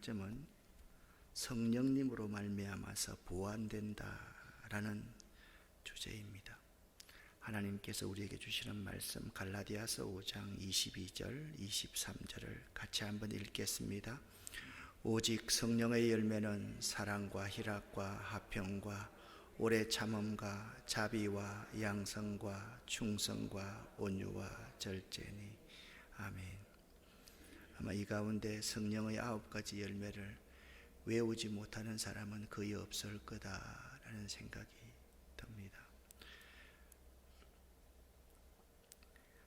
초점은 성령님으로 말미암아서 보완된다라는 주제입니다. 하나님께서 우리에게 주시는 말씀 갈라디아서 5장 22절 23절을 같이 한번 읽겠습니다. 오직 성령의 열매는 사랑과 희락과 화평과 오래 참음과 자비와 양성과 충성과 온유와 절제니. 아멘. 아마 이 가운데 성령의 9가지 열매를 외우지 못하는 사람은 거의 없을 거다라는 생각이 듭니다.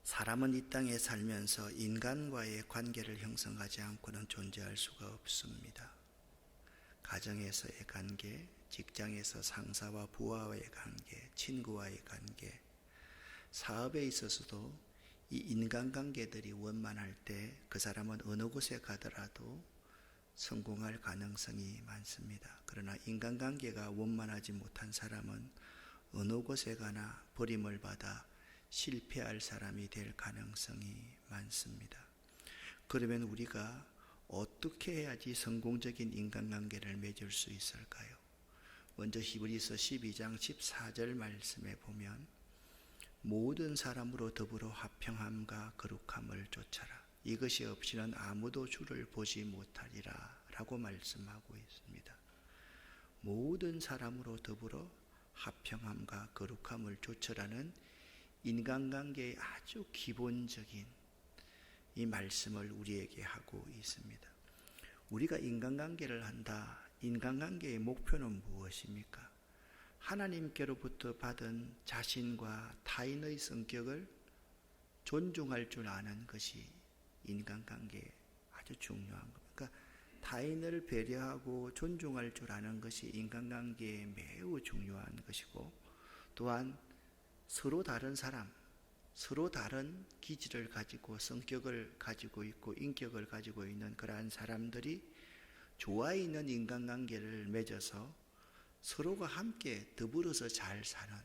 사람은 이 땅에 살면서 인간과의 관계를 형성하지 않고는 존재할 수가 없습니다. 가정에서의 관계, 직장에서 상사와 부하와의 관계, 친구와의 관계, 사업에 있어서도 이 인간관계들이 원만할 때 그 사람은 어느 곳에 가더라도 성공할 가능성이 많습니다. 그러나 인간관계가 원만하지 못한 사람은 어느 곳에 가나 버림을 받아 실패할 사람이 될 가능성이 많습니다. 그러면 우리가 어떻게 해야지 성공적인 인간관계를 맺을 수 있을까요? 먼저 히브리서 12장 14절 말씀에 보면 모든 사람으로 더불어 화평함과 거룩함을 좇아라. 이것이 없이는 아무도 주를 보지 못하리라 라고 말씀하고 있습니다. 모든 사람으로 더불어 화평함과 거룩함을 좇으라는 인간관계의 아주 기본적인 이 말씀을 우리에게 하고 있습니다. 우리가 인간관계를 한다. 인간관계의 목표는 무엇입니까? 하나님께로부터 받은 자신과 타인의 성격을 존중할 줄 아는 것이 인간관계에 아주 중요한 겁니다. 그러니까 타인을 배려하고 존중할 줄 아는 것이 인간관계에 매우 중요한 것이고, 또한 서로 다른 사람, 서로 다른 기질을 가지고 성격을 가지고 있고 인격을 가지고 있는 그러한 사람들이 조화 있는 인간관계를 맺어서 서로가 함께 더불어서 잘 사는,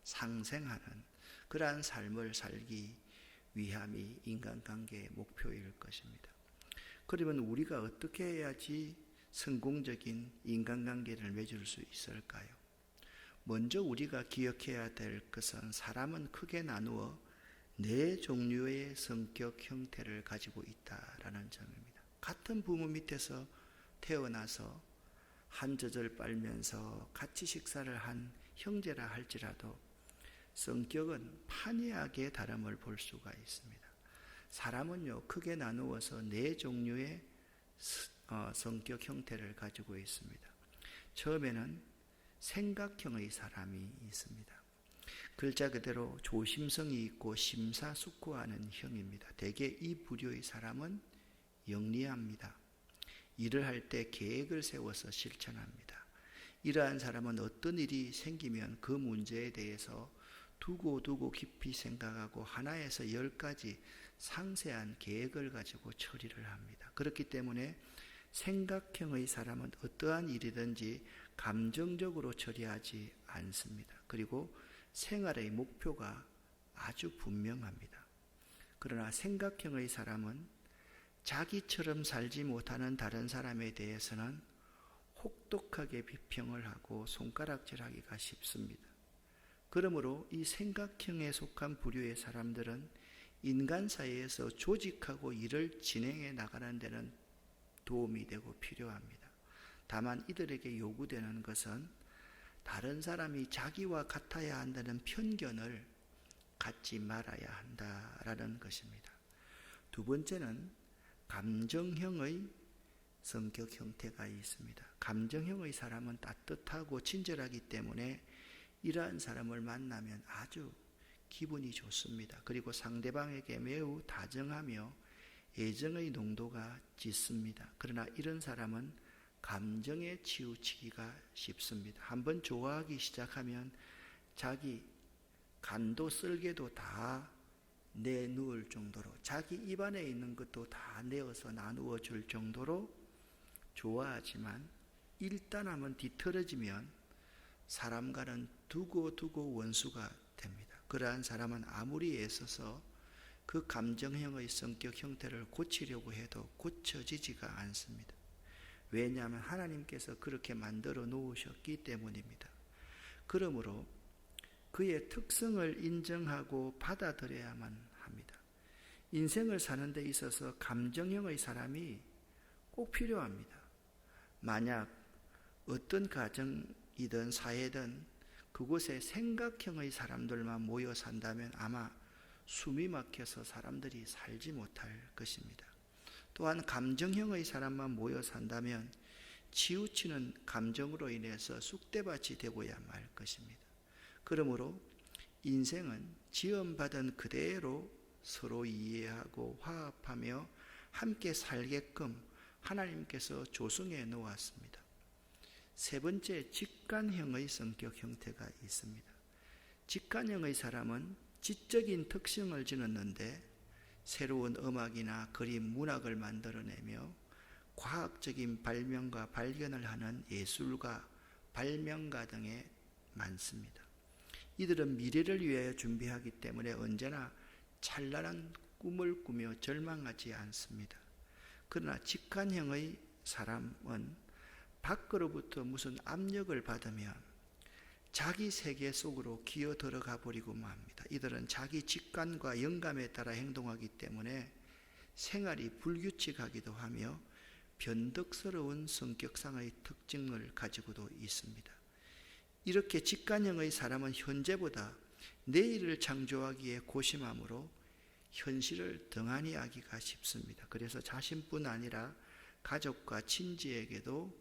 상생하는 그러한 삶을 살기 위함이 인간관계의 목표일 것입니다. 그러면 우리가 어떻게 해야지 성공적인 인간관계를 맺을 수 있을까요? 먼저 우리가 기억해야 될 것은 사람은 크게 나누어 4종류의 성격 형태를 가지고 있다라는 점입니다. 같은 부모 밑에서 태어나서 한 젖을 빨면서 같이 식사를 한 형제라 할지라도 성격은 판이하게 다름을 볼 수가 있습니다. 사람은요, 크게 나누어서 4종류의 성격 형태를 가지고 있습니다. 처음에는 생각형의 사람이 있습니다. 글자 그대로 조심성이 있고 심사숙고하는 형입니다. 대개 이 부류의 사람은 영리합니다. 일을 할 때 계획을 세워서 실천합니다. 이러한 사람은 어떤 일이 생기면 그 문제에 대해서 두고 깊이 생각하고 하나에서 10가지 상세한 계획을 가지고 처리를 합니다. 그렇기 때문에 생각형의 사람은 어떠한 일이든지 감정적으로 처리하지 않습니다. 그리고 생활의 목표가 아주 분명합니다. 그러나 생각형의 사람은 자기처럼 살지 못하는 다른 사람에 대해서는 혹독하게 비평을 하고 손가락질하기가 쉽습니다. 그러므로 이 생각형에 속한 부류의 사람들은 인간 사이에서 조직하고 일을 진행해 나가는 데는 도움이 되고 필요합니다. 다만 이들에게 요구되는 것은 다른 사람이 자기와 같아야 한다는 편견을 갖지 말아야 한다라는 것입니다. 두 번째는 감정형의 성격 형태가 있습니다. 감정형의 사람은 따뜻하고 친절하기 때문에 이러한 사람을 만나면 아주 기분이 좋습니다. 그리고 상대방에게 매우 다정하며 애정의 농도가 짙습니다. 그러나 이런 사람은 감정에 치우치기가 쉽습니다. 한번 좋아하기 시작하면 자기 간도 쓸개도 다 내놓을 정도로, 자기 입안에 있는 것도 다 내어서 나누어 줄 정도로 좋아하지만 일단 한번 뒤틀어지면 사람과는 두고 원수가 됩니다. 그러한 사람은 아무리 애써서 그 감정형의 성격 형태를 고치려고 해도 고쳐지지가 않습니다. 왜냐하면 하나님께서 그렇게 만들어 놓으셨기 때문입니다. 그러므로 그의 특성을 인정하고 받아들여야만 합니다. 인생을 사는 데 있어서 감정형의 사람이 꼭 필요합니다. 만약 어떤 가정이든 사회든 그곳에 생각형의 사람들만 모여 산다면 아마 숨이 막혀서 사람들이 살지 못할 것입니다. 또한 감정형의 사람만 모여 산다면 치우치는 감정으로 인해서 쑥대밭이 되고야 말 것입니다. 그러므로 인생은 지음받은 그대로 서로 이해하고 화합하며 함께 살게끔 하나님께서 조성해 놓았습니다. 세 번째, 직관형의 성격 형태가 있습니다. 직관형의 사람은 지적인 특성을 지녔는데 새로운 음악이나 그림, 문학을 만들어내며 과학적인 발명과 발견을 하는 예술가, 발명가 등에 많습니다. 이들은 미래를 위하여 준비하기 때문에 언제나 찬란한 꿈을 꾸며 절망하지 않습니다. 그러나 직관형의 사람은 밖으로부터 무슨 압력을 받으면 자기 세계 속으로 기어 들어가 버리고 맙니다. 이들은 자기 직관과 영감에 따라 행동하기 때문에 생활이 불규칙하기도 하며 변덕스러운 성격상의 특징을 가지고도 있습니다. 이렇게 직관형의 사람은 현재보다 내일을 창조하기에 고심하므로 현실을 등한히 하기가 쉽습니다. 그래서 자신뿐 아니라 가족과 친지에게도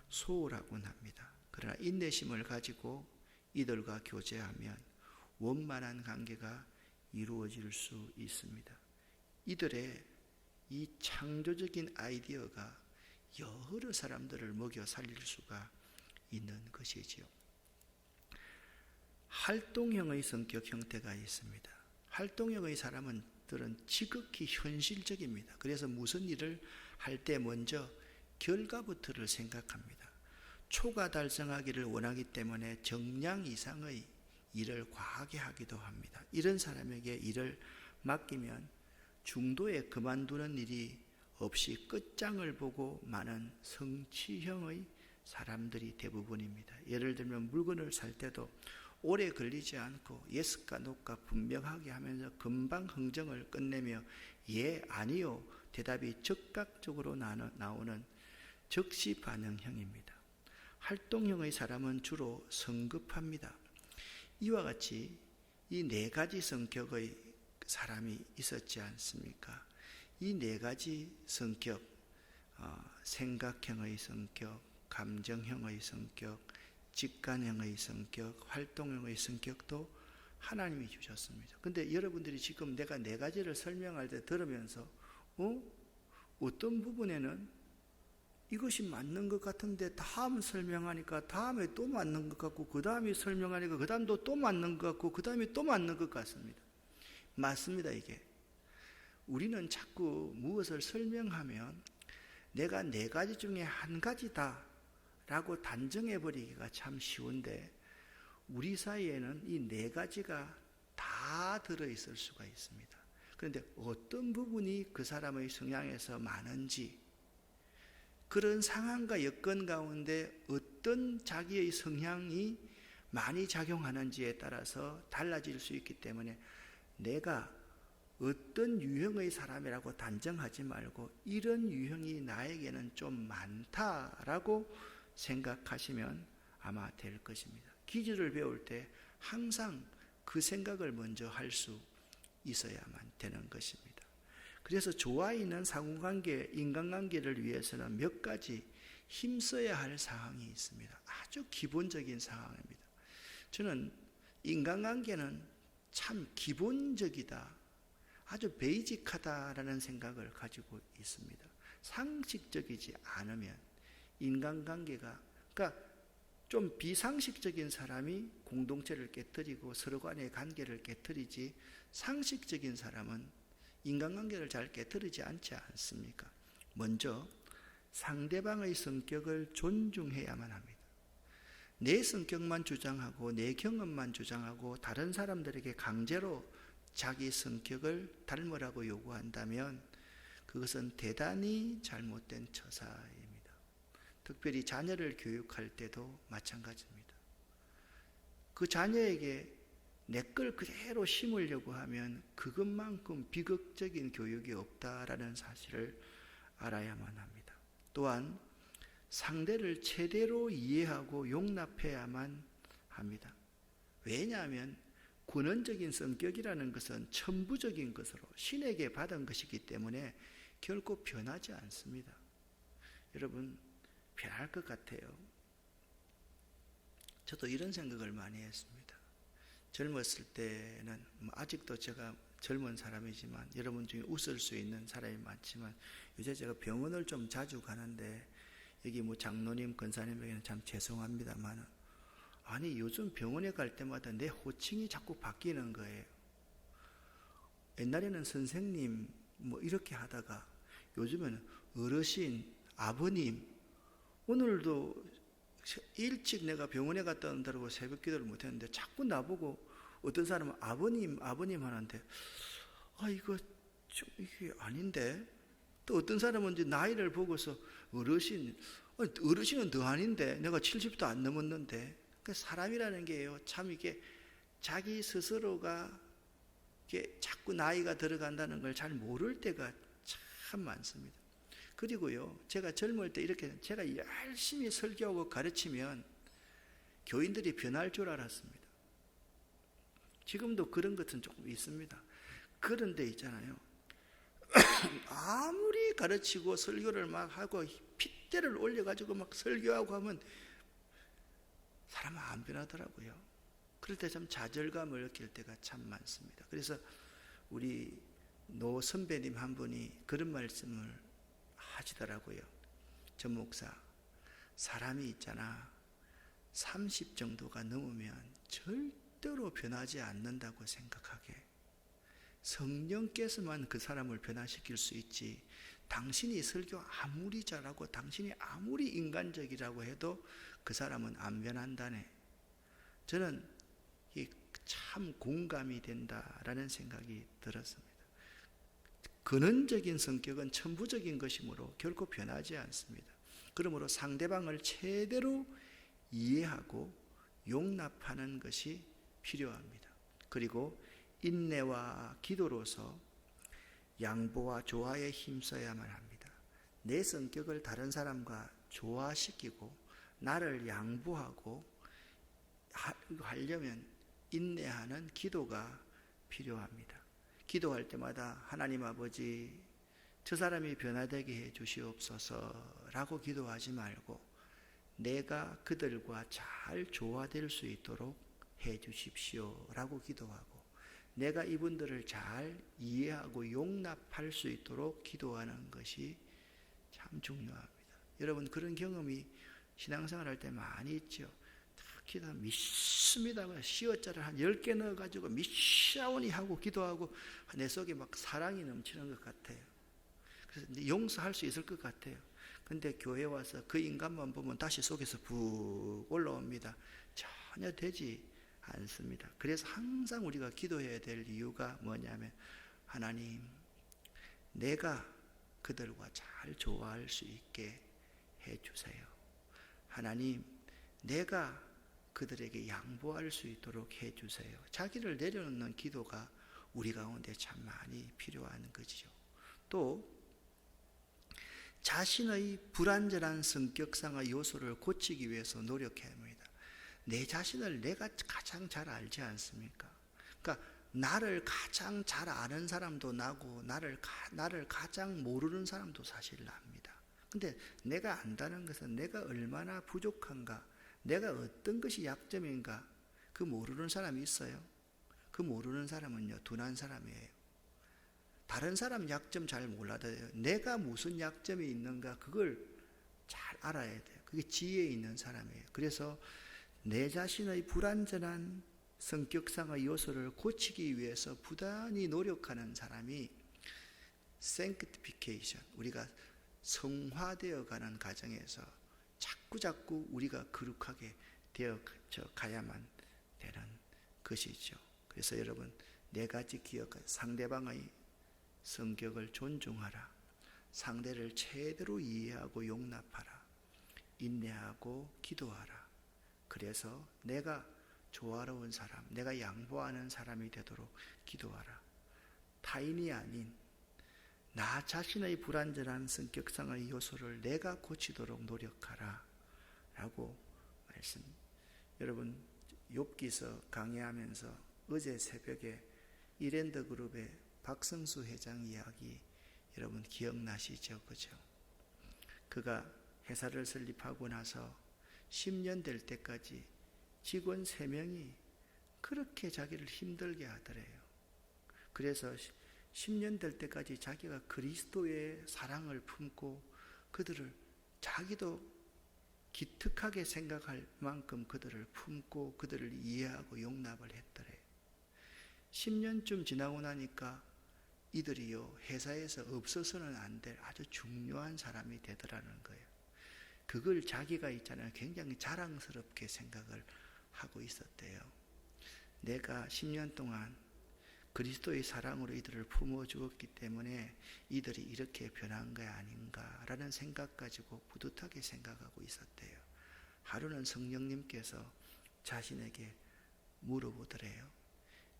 소홀하곤 합니다. 그러나 인내심을 가지고 이들과 교제하면 원만한 관계가 이루어질 수 있습니다. 이들의 이 창조적인 아이디어가 여러 사람들을 먹여 살릴 수가 있는 것이지요. 활동형의 성격 형태가 있습니다. 활동형의 사람들은 지극히 현실적입니다. 그래서 무슨 일을 할 때 먼저 결과부터를 생각합니다. 초과 달성하기를 원하기 때문에 정량 이상의 일을 과하게 하기도 합니다. 이런 사람에게 일을 맡기면 중도에 그만두는 일이 없이 끝장을 보고 마는 성취형의 사람들이 대부분입니다. 예를 들면 물건을 살 때도 오래 걸리지 않고 예스과 노가 분명하게 하면서 금방 흥정을 끝내며 예, 아니요 대답이 즉각적으로 나오는 즉시 반응형입니다. 활동형의 사람은 주로 성급합니다. 이와 같이 이 네 가지 성격의 사람이 있었지 않습니까? 이 네 가지 성격, 생각형의 성격, 감정형의 성격, 직관형의 성격, 활동형의 성격도 하나님이 주셨습니다. 근데 여러분들이 지금 내가 네 가지를 설명할 때 들으면서 어떤 부분에는 이것이 맞는 것 같은데 다음 설명하니까 다음에 또 맞는 것 같고 그 다음에 설명하니까 그 다음도 또 맞는 것 같고 그 다음에 또 맞는 것 같습니다. 맞습니다. 이게 우리는 자꾸 무엇을 설명하면 내가 네 가지 중에 한 가지다 라고 단정해버리기가 참 쉬운데 우리 사이에는 이 네 가지가 다 들어있을 수가 있습니다. 그런데 어떤 부분이 그 사람의 성향에서 많은지 그런 상황과 여건 가운데 어떤 자기의 성향이 많이 작용하는지에 따라서 달라질 수 있기 때문에 내가 어떤 유형의 사람이라고 단정하지 말고 이런 유형이 나에게는 좀 많다라고 생각하시면 아마 될 것입니다. 기술을 배울 때 항상 그 생각을 먼저 할 수 있어야만 되는 것입니다. 그래서 좋아있는 상호관계, 인간관계를 위해서는 몇 가지 힘써야 할 사항이 있습니다. 아주 기본적인 상황입니다. 저는 인간관계는 참 기본적이다, 아주 베이직하다라는 생각을 가지고 있습니다. 상식적이지 않으면 인간관계가, 그러니까 좀 비상식적인 사람이 공동체를 깨뜨리고 서로 간의 관계를 깨뜨리지 상식적인 사람은 인간관계를 잘 깨뜨리지 않지 않습니까? 먼저 상대방의 성격을 존중해야만 합니다. 내 성격만 주장하고 내 경험만 주장하고 다른 사람들에게 강제로 자기 성격을 닮으라고 요구한다면 그것은 대단히 잘못된 처사입니다. 특별히 자녀를 교육할 때도 마찬가지입니다. 그 자녀에게 내 걸 그대로 심으려고 하면 그것만큼 비극적인 교육이 없다라는 사실을 알아야만 합니다. 또한 상대를 제대로 이해하고 용납해야만 합니다. 왜냐하면 군원적인 성격이라는 것은 천부적인 것으로 신에게 받은 것이기 때문에 결코 변하지 않습니다. 여러분, 변할 것 같아요. 저도 이런 생각을 많이 했습니다. 젊었을 때는 아직도 제가 젊은 사람이지만 여러분 중에 웃을 수 있는 사람이 많지만 요새 제가 병원을 좀 자주 가는데 여기 뭐 장로님, 권사님에게는 참 죄송합니다만 아니 요즘 병원에 갈 때마다 내 호칭이 자꾸 바뀌는 거예요. 옛날에는 선생님 뭐 이렇게 하다가 요즘에는 어르신, 아버님, 오늘도 일찍 내가 병원에 갔다 온다고 새벽 기도를 못했는데 자꾸 나보고 어떤 사람은 아버님 하는데 이거 좀 이게 아닌데, 또 어떤 사람은 이제 나이를 보고서 어르신은 더 아닌데 내가 70도 안 넘었는데. 그러니까 사람이라는 게요 참 이게 자기 스스로가 이게 자꾸 나이가 들어간다는 걸 잘 모를 때가 참 많습니다. 그리고요, 제가 젊을 때 이렇게 제가 열심히 설교하고 가르치면 교인들이 변할 줄 알았습니다. 지금도 그런 것은 조금 있습니다. 그런데 있잖아요. 아무리 가르치고 설교를 막 하고 핏대를 올려가지고 막 설교하고 하면 사람은 안 변하더라고요. 그럴 때 참 좌절감을 느낄 때가 참 많습니다. 그래서 우리 노 선배님 한 분이 그런 말씀을 하시더라고요. 전 목사, 사람이 있잖아 30 정도가 넘으면 절대로 변하지 않는다고 생각하게. 성령께서만 그 사람을 변화시킬 수 있지 당신이 설교 아무리 잘하고 당신이 아무리 인간적이라고 해도 그 사람은 안 변한다네. 저는 참 공감이 된다라는 생각이 들었습니다. 근원적인 성격은 천부적인 것이므로 결코 변하지 않습니다. 그러므로 상대방을 제대로 이해하고 용납하는 것이 필요합니다. 그리고 인내와 기도로서 양보와 조화에 힘써야만 합니다. 내 성격을 다른 사람과 조화시키고 나를 양보하고 하려면 인내하는 기도가 필요합니다. 기도할 때마다 하나님 아버지, 저 사람이 변화되게 해 주시옵소서라고 기도하지 말고 내가 그들과 잘 조화될 수 있도록 해 주십시오라고 기도하고 내가 이분들을 잘 이해하고 용납할 수 있도록 기도하는 것이 참 중요합니다. 여러분, 그런 경험이 신앙생활 할 때 많이 있죠. 기도 믿습니다. 시어자를 한 10개 넣어가지고 미샤오니 하고 기도하고 내 속에 막 사랑이 넘치는 것 같아요. 그래서 용서할 수 있을 것 같아요. 근데 교회 와서 그 인간만 보면 다시 속에서 푹 올라옵니다. 전혀 되지 않습니다. 그래서 항상 우리가 기도해야 될 이유가 뭐냐면 하나님, 내가 그들과 잘 조화할 수 있게 해주세요. 하나님, 내가 그들에게 양보할 수 있도록 해주세요. 자기를 내려놓는 기도가 우리 가운데 참 많이 필요한 거지요. 또 자신의 불완전한 성격상의 요소를 고치기 위해서 노력해야 합니다. 내 자신을 내가 가장 잘 알지 않습니까? 그러니까 나를 가장 잘 아는 사람도 나고 나를 가장 모르는 사람도 사실 납니다. 근데 내가 안다는 것은 내가 얼마나 부족한가, 내가 어떤 것이 약점인가, 그 모르는 사람이 있어요? 그 모르는 사람은요, 둔한 사람이에요. 다른 사람 약점 잘 몰라도 내가 무슨 약점이 있는가 그걸 잘 알아야 돼요. 그게 지혜에 있는 사람이에요. 그래서 내 자신의 불완전한 성격상의 요소를 고치기 위해서 부단히 노력하는 사람이 sanctification, 우리가 성화되어 가는 과정에서 자꾸 우리가 거룩하게 되어 가야만 되는 것이죠. 그래서 여러분, 네 가지 기억하세요. 상대방의 성격을 존중하라. 상대를 제대로 이해하고 용납하라. 인내하고 기도하라. 그래서 내가 조화로운 사람, 내가 양보하는 사람이 되도록 기도하라. 타인이 아닌 나 자신의 불완전한 성격상의 요소를 내가 고치도록 노력하라 라고 말씀. 여러분 욥기서 강의하면서 어제 새벽에 이랜드 그룹의 박성수 회장 이야기 여러분 기억나시죠? 그죠? 그가 회사를 설립하고 나서 10년 될 때까지 직원 3명이 그렇게 자기를 힘들게 하더래요. 그래서 10년 될 때까지 자기가 그리스도의 사랑을 품고 그들을 자기도 기특하게 생각할 만큼 그들을 품고 그들을 이해하고 용납을 했더래요. 10년쯤 지나고 나니까 이들이요 회사에서 없어서는 안 될 아주 중요한 사람이 되더라는 거예요. 그걸 자기가 있잖아요 굉장히 자랑스럽게 생각을 하고 있었대요. 내가 10년 동안 그리스도의 사랑으로 이들을 품어주었기 때문에 이들이 이렇게 변한 게 아닌가라는 생각 가지고 뿌듯하게 생각하고 있었대요. 하루는 성령님께서 자신에게 물어보더래요.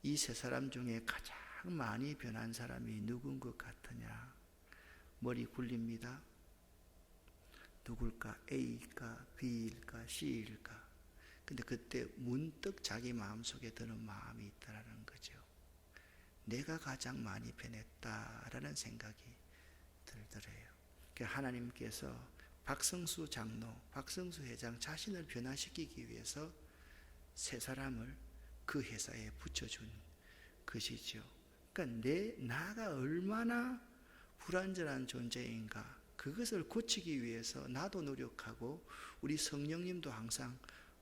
이 세 사람 중에 가장 많이 변한 사람이 누군 것 같으냐? 머리 굴립니다. 누굴까? A일까? B일까? C일까? 근데 그때 문득 자기 마음속에 드는 마음이 있다라는 거죠. 내가 가장 많이 변했다라는 생각이 들더래요. 하나님께서 박성수 장로, 박성수 회장 자신을 변화시키기 위해서 세 사람을 그 회사에 붙여준 것이죠. 그러니까 나가 얼마나 불완전한 존재인가 그것을 고치기 위해서 나도 노력하고 우리 성령님도 항상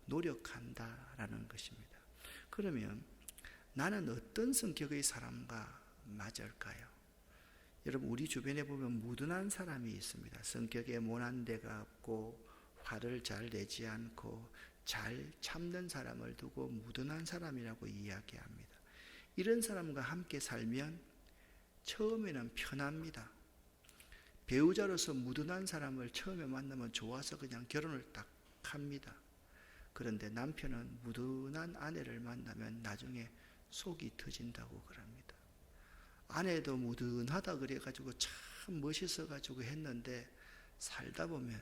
노력한다라는 것입니다. 그러면 나는 어떤 성격의 사람과 맞을까요? 여러분 우리 주변에 보면 무던한 사람이 있습니다. 성격에 모난 데가 없고 화를 잘 내지 않고 잘 참는 사람을 두고 무던한 사람이라고 이야기합니다. 이런 사람과 함께 살면 처음에는 편합니다. 배우자로서 무던한 사람을 처음에 만나면 좋아서 그냥 결혼을 딱 합니다. 그런데 남편은 무던한 아내를 만나면 나중에 속이 터진다고 그럽니다. 아내도 무던하다 그래가지고 참 멋있어가지고 했는데 살다 보면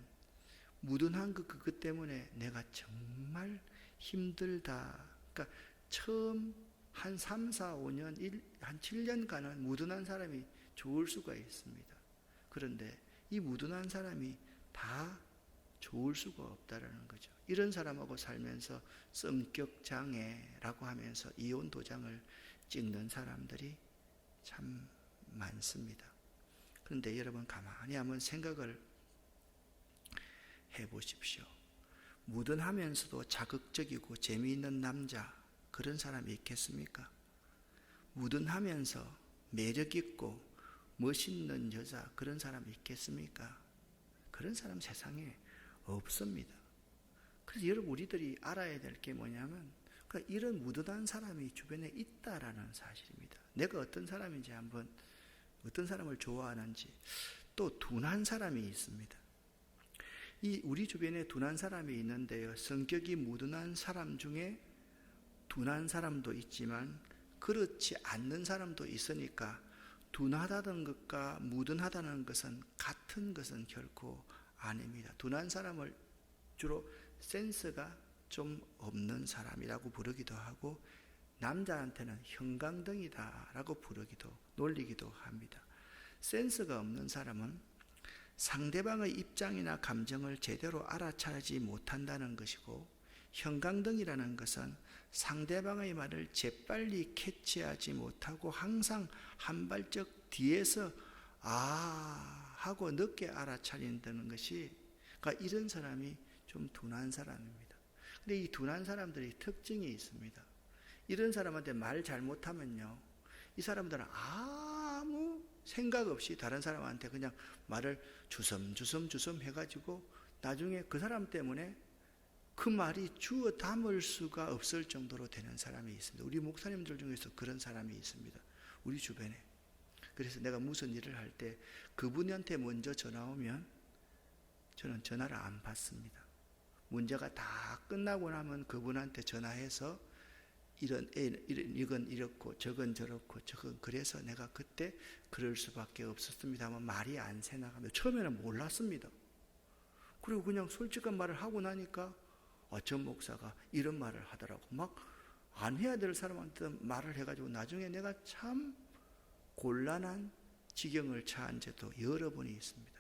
무던한 그것 때문에 내가 정말 힘들다. 그러니까 처음 한 3, 4, 5년, 한 7년간은 무던한 사람이 좋을 수가 있습니다. 그런데 이 무던한 사람이 다 좋을 수가 없다라는 거죠. 이런 사람하고 살면서 성격장애라고 하면서 이혼 도장을 찍는 사람들이 참 많습니다. 그런데 여러분 가만히 한번 생각을 해보십시오. 무던하면서도 자극적이고 재미있는 남자 그런 사람이 있겠습니까? 무던하면서 매력있고 멋있는 여자 그런 사람이 있겠습니까? 그런 사람 세상에 없습니다. 그래서 여러분 우리들이 알아야 될 게 뭐냐면 그러니까 이런 무던한 사람이 주변에 있다라는 사실입니다. 내가 어떤 사람인지 한번 어떤 사람을 좋아하는지. 또 둔한 사람이 있습니다. 이 우리 주변에 둔한 사람이 있는데요. 성격이 무던한 사람 중에 둔한 사람도 있지만 그렇지 않는 사람도 있으니까 둔하다는 것과 무던하다는 것은 같은 것은 결코 아닙니다. 둔한 사람을 주로 센스가 좀 없는 사람이라고 부르기도 하고 남자한테는 형광등이다라고 놀리기도 합니다. 센스가 없는 사람은 상대방의 입장이나 감정을 제대로 알아차리지 못한다는 것이고 형광등이라는 것은 상대방의 말을 재빨리 캐치하지 못하고 항상 한 발짝 뒤에서 하고 늦게 알아차린다는 것이 그러니까 이런 사람이 좀 둔한 사람입니다. 근데 이 둔한 사람들이 특징이 있습니다. 이런 사람한테 말 잘못하면요 이 사람들은 아무 생각 없이 다른 사람한테 그냥 말을 주섬주섬 해가지고 나중에 그 사람 때문에 그 말이 주워 담을 수가 없을 정도로 되는 사람이 있습니다. 우리 목사님들 중에서 그런 사람이 있습니다. 우리 주변에. 그래서 내가 무슨 일을 할 때 그분한테 먼저 전화 오면 저는 전화를 안 받습니다. 문제가 다 끝나고 나면 그분한테 전화해서 이건 이렇고 저건 저렇고 저건 그래서 내가 그때 그럴 수밖에 없었습니다만 말이 안 새나가며 처음에는 몰랐습니다. 그리고 그냥 솔직한 말을 하고 나니까 전 목사가 이런 말을 하더라고. 막 안 해야 될 사람한테 말을 해가지고 나중에 내가 참 곤란한 지경을 처한 적도 여러 번이 있습니다.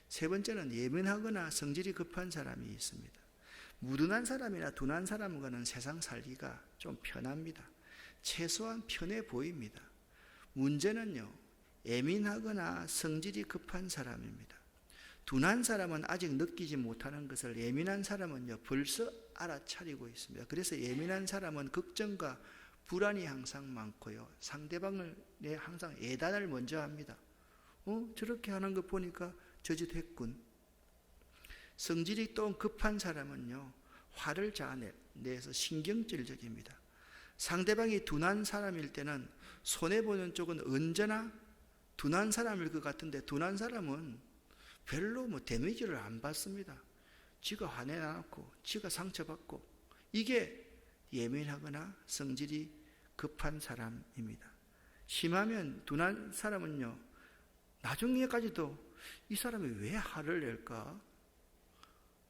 세 번째는 예민하거나 성질이 급한 사람이 있습니다. 무둔한 사람이나 둔한 사람과는 세상 살기가 좀 편합니다. 최소한 편해 보입니다. 문제는요, 예민하거나 성질이 급한 사람입니다. 둔한 사람은 아직 느끼지 못하는 것을 예민한 사람은요 벌써 알아차리고 있습니다. 그래서 예민한 사람은 걱정과 불안이 항상 많고요, 상대방을 항상 예단을 먼저 합니다. 저렇게 하는 거 보니까 저짓했군. 성질이 또 급한 사람은요 화를 잘 내서 신경질적입니다. 상대방이 둔한 사람일 때는 손해보는 쪽은 언제나 둔한 사람일 것 같은데 둔한 사람은 별로 데미지를 안 받습니다. 지가 화내놓고 지가 상처받고, 이게 예민하거나 성질이 급한 사람입니다. 심하면 둔한 사람은요 나중에까지도 이 사람이 왜 화를 낼까?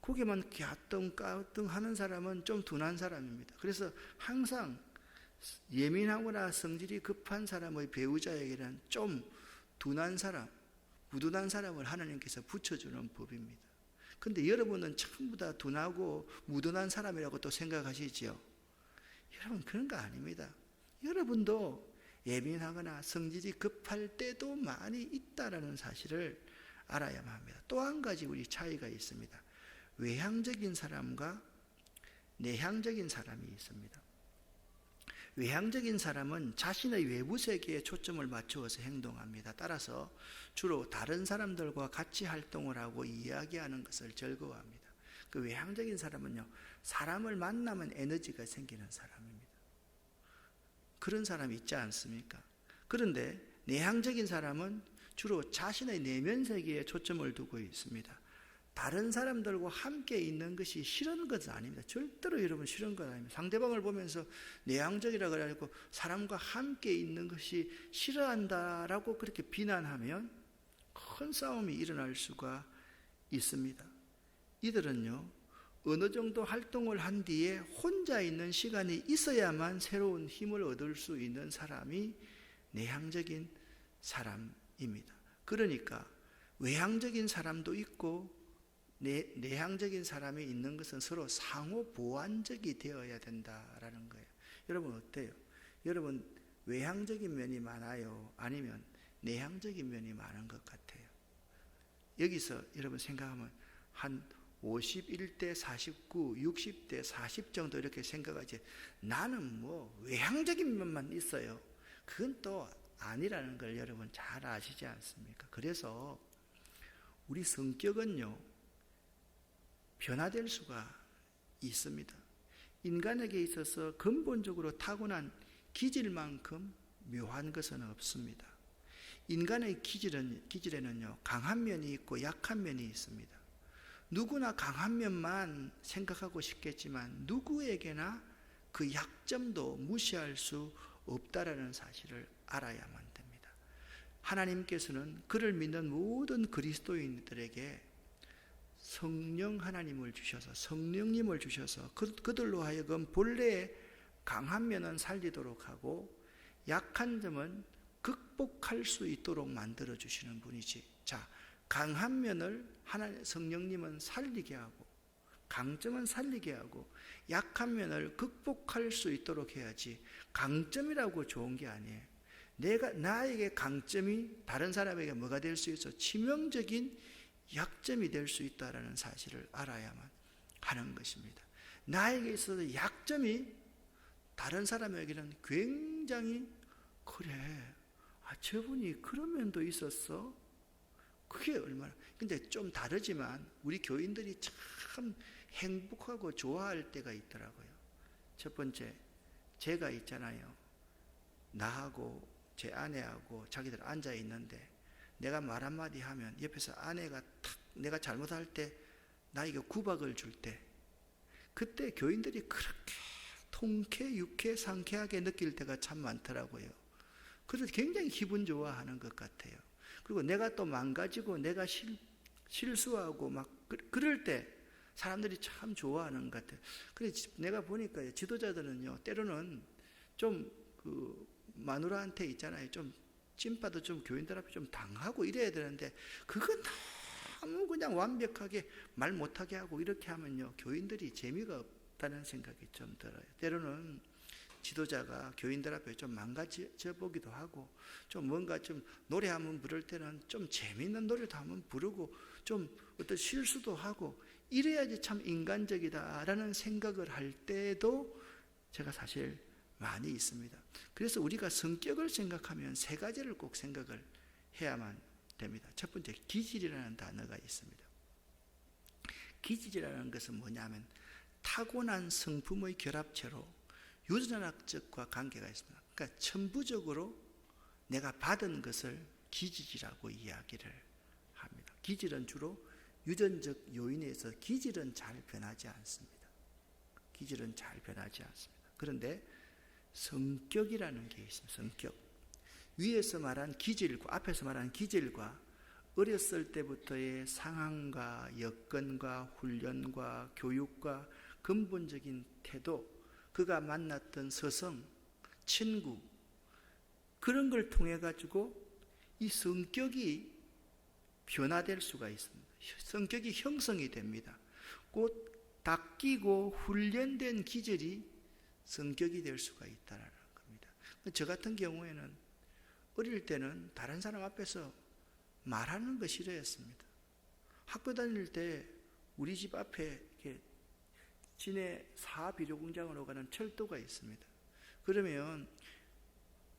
고개만 갸뚱까뚱 하는 사람은 좀 둔한 사람입니다. 그래서 항상 예민하거나 성질이 급한 사람의 배우자에게는 좀 둔한 사람, 무둔한 사람을 하나님께서 붙여주는 법입니다. 근데 여러분은 전부 다 둔하고 무둔한 사람이라고 또 생각하시지요? 여러분 그런 거 아닙니다. 여러분도 예민하거나 성질이 급할 때도 많이 있다라는 사실을 알아야만 합니다. 또 한 가지 우리 차이가 있습니다. 외향적인 사람과 내향적인 사람이 있습니다. 외향적인 사람은 자신의 외부 세계에 초점을 맞추어서 행동합니다. 따라서 주로 다른 사람들과 같이 활동을 하고 이야기하는 것을 즐거워합니다. 그 외향적인 사람은요, 사람을 만나면 에너지가 생기는 사람입니다. 그런 사람이 있지 않습니까? 그런데 내향적인 사람은 주로 자신의 내면 세계에 초점을 두고 있습니다. 다른 사람들과 함께 있는 것이 싫은 것은 아닙니다. 절대로 여러분 싫은 건 아닙니다. 상대방을 보면서 내향적이라고 해가지고 사람과 함께 있는 것이 싫어한다라고 그렇게 비난하면 큰 싸움이 일어날 수가 있습니다. 이들은요 어느 정도 활동을 한 뒤에 혼자 있는 시간이 있어야만 새로운 힘을 얻을 수 있는 사람이 내향적인 사람입니다. 그러니까 외향적인 사람도 있고 내향적인 사람이 있는 것은 서로 상호 보완적이 되어야 된다라는 거예요. 여러분 어때요? 여러분 외향적인 면이 많아요? 아니면 내향적인 면이 많은 것 같아요? 여기서 여러분 생각하면 한 51대 49, 60대 40 정도 이렇게 생각하지, 나는 외향적인 면만 있어요. 그건 또 아니라는 걸 여러분 잘 아시지 않습니까? 그래서 우리 성격은요 변화될 수가 있습니다. 인간에게 있어서 근본적으로 타고난 기질만큼 묘한 것은 없습니다. 인간의 기질에는요 강한 면이 있고 약한 면이 있습니다. 누구나 강한 면만 생각하고 싶겠지만 누구에게나 그 약점도 무시할 수 없다라는 사실을 알아야만 됩니다. 하나님께서는 그를 믿는 모든 그리스도인들에게 성령 하나님을 주셔서, 성령님을 주셔서 그들로 하여금 본래의 강한 면은 살리도록 하고 약한 점은 극복할 수 있도록 만들어 주시는 분이지. 자, 강한 면을 성령님은 살리게 하고 강점은 살리게 하고 약한 면을 극복할 수 있도록 해야지, 강점이라고 좋은 게 아니에요. 나에게 강점이 다른 사람에게 뭐가 될 수 있어? 치명적인 약점이 될 수 있다는 사실을 알아야만 하는 것입니다. 나에게 있어서 약점이 다른 사람에게는 굉장히, 그래, 저분이 그런 면도 있었어? 그게 얼마나. 근데 좀 다르지만 우리 교인들이 참 행복하고 좋아할 때가 있더라고요. 첫 번째, 제가 있잖아요. 나하고 제 아내하고 자기들 앉아 있는데 내가 말 한마디 하면 옆에서 아내가 탁 내가 잘못할 때 나에게 구박을 줄 때 그때 교인들이 그렇게 통쾌, 유쾌, 상쾌하게 느낄 때가 참 많더라고요. 그래서 굉장히 기분 좋아하는 것 같아요. 그리고 내가 또 망가지고 내가 실수하고 막 그럴 때 사람들이 참 좋아하는 것 같아요. 그래서 내가 보니까 지도자들은요, 때로는 좀 마누라한테 있잖아요. 좀 찐빠도 좀 교인들 앞에 좀 당하고 이래야 되는데, 그건 너무 그냥 완벽하게 말 못하게 하고 이렇게 하면요, 교인들이 재미가 없다는 생각이 좀 들어요. 때로는 지도자가 교인들 앞에 좀 망가져 보기도 하고, 좀 뭔가 좀 노래 한번 부를 때는 좀 재미있는 노래도 한번 부르고, 좀 어떤 실수도 하고, 이래야지 참 인간적이다라는 생각을 할 때도 제가 사실 많이 있습니다. 그래서 우리가 성격을 생각하면 세 가지를 꼭 생각을 해야만 됩니다. 첫 번째, 기질이라는 단어가 있습니다. 기질이라는 것은 뭐냐면 타고난 성품의 결합체로 유전학적과 관계가 있습니다. 그러니까 천부적으로 내가 받은 것을 기질이라고 이야기를 합니다. 기질은 주로 유전적 요인에 의해서 기질은 잘 변하지 않습니다. 기질은 잘 변하지 않습니다. 그런데 성격이라는 게 있습니다. 성격. 위에서 말한 기질과, 앞에서 말한 기질과 어렸을 때부터의 상황과 여건과 훈련과 교육과 근본적인 태도, 그가 만났던 서성, 친구, 그런 걸 통해 가지고 이 성격이 변화될 수가 있습니다. 성격이 형성이 됩니다. 곧 닦이고 훈련된 기질이 성격이 될 수가 있다는 겁니다. 저 같은 경우에는 어릴 때는 다른 사람 앞에서 말하는 거 싫어했습니다. 학교 다닐 때 우리 집 앞에 이렇게 진해 사비료공장으로 가는 철도가 있습니다. 그러면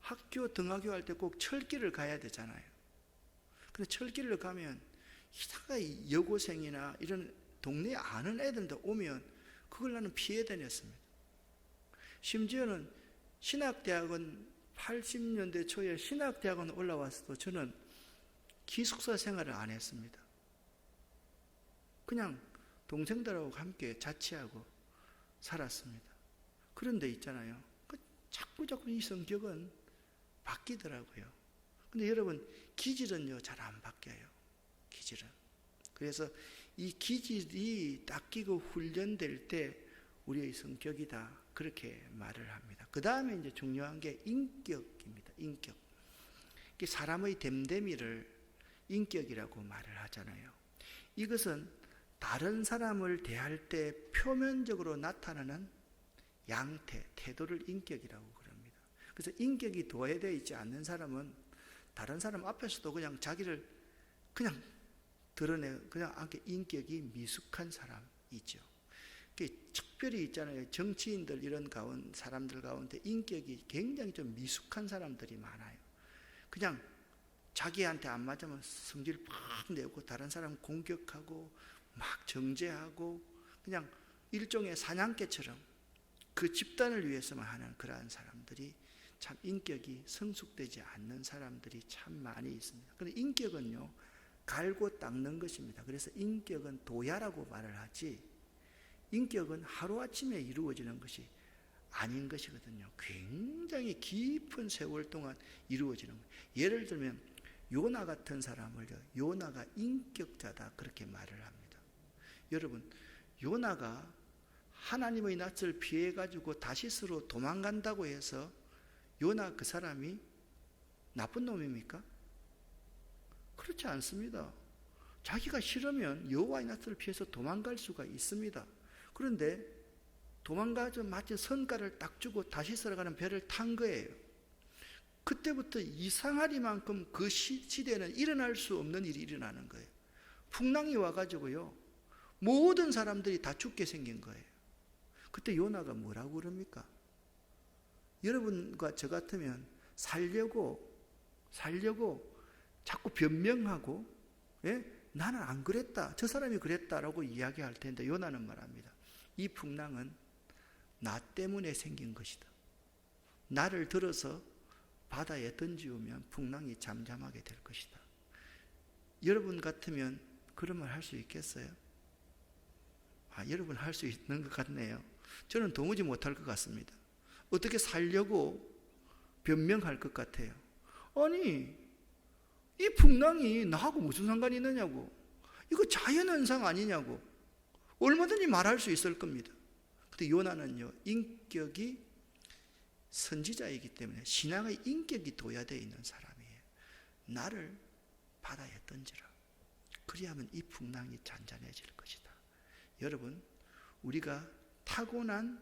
학교 등하교 할 때 꼭 철길을 가야 되잖아요. 근데 철길을 가면 이상하게 여고생이나 이런 동네에 아는 애들도 오면 그걸 나는 피해 다녔습니다. 심지어는 신학대학원 80년대 초에 신학대학원 올라왔어도 저는 기숙사 생활을 안 했습니다. 그냥 동생들하고 함께 자취하고 살았습니다. 그런데 있잖아요, 자꾸 이 성격은 바뀌더라고요. 근데 여러분, 기질은요 잘 안 바뀌어요. 기질은. 그래서 이 기질이 닦이고 훈련될 때 우리의 성격이다, 그렇게 말을 합니다. 그 다음에 이제 중요한 게 인격입니다. 인격. 사람의 됨됨이를 인격이라고 말을 하잖아요. 이것은 다른 사람을 대할 때 표면적으로 나타나는 양태, 태도를 인격이라고 그럽니다. 그래서 인격이 도해되어 있지 않는 사람은 다른 사람 앞에서도 그냥 자기를 그냥 그냥 인격이 미숙한 사람이죠. 특별히 있잖아요. 정치인들 이런 사람들 가운데 인격이 굉장히 좀 미숙한 사람들이 많아요. 그냥 자기한테 안 맞으면 성질 팍 내고 다른 사람 공격하고 막 정죄하고 그냥 일종의 사냥개처럼 그 집단을 위해서만 하는 그러한 사람들이 참 인격이 성숙되지 않는 사람들이 참 많이 있습니다. 그런데 인격은요, 갈고 닦는 것입니다. 그래서 인격은 도야라고 말을 하지, 인격은 하루아침에 이루어지는 것이 아닌 것이거든요. 굉장히 깊은 세월 동안 이루어지는 거예요. 예를 들면 요나 같은 사람을 요나가 인격자다, 그렇게 말을 합니다. 여러분, 요나가 하나님의 낯을 피해가지고 다시스로 도망간다고 해서 요나 그 사람이 나쁜 놈입니까? 그렇지 않습니다. 자기가 싫으면 여호와의 낯을 피해서 도망갈 수가 있습니다. 그런데 도망가서 마치 성과를 딱 주고 다시 살아가는 배를 탄 거예요. 그때부터 이상하리만큼 그 시대에는 일어날 수 없는 일이 일어나는 거예요. 풍랑이 와가지고요, 모든 사람들이 다 죽게 생긴 거예요. 그때 요나가 뭐라고 그럽니까? 여러분과 저 같으면 살려고 자꾸 변명하고, 예? 나는 안 그랬다, 저 사람이 그랬다라고 이야기할 텐데, 요나는 말합니다. 이 풍랑은 나 때문에 생긴 것이다. 나를 들어서 바다에 던지우면 풍랑이 잠잠하게 될 것이다. 여러분 같으면 그런 말 할 수 있겠어요? 여러분 할 수 있는 것 같네요. 저는 도무지 못할 것 같습니다. 어떻게 살려고 변명할 것 같아요. 아니, 이 풍랑이 나하고 무슨 상관이 있느냐고. 이거 자연현상 아니냐고. 얼마든지 말할 수 있을 겁니다. 근데 요나는요, 인격이 선지자이기 때문에 신앙의 인격이 도야되어 있는 사람이에요. 나를 바다에 던지라. 그리하면 이 풍랑이 잔잔해질 것이다. 여러분, 우리가 타고난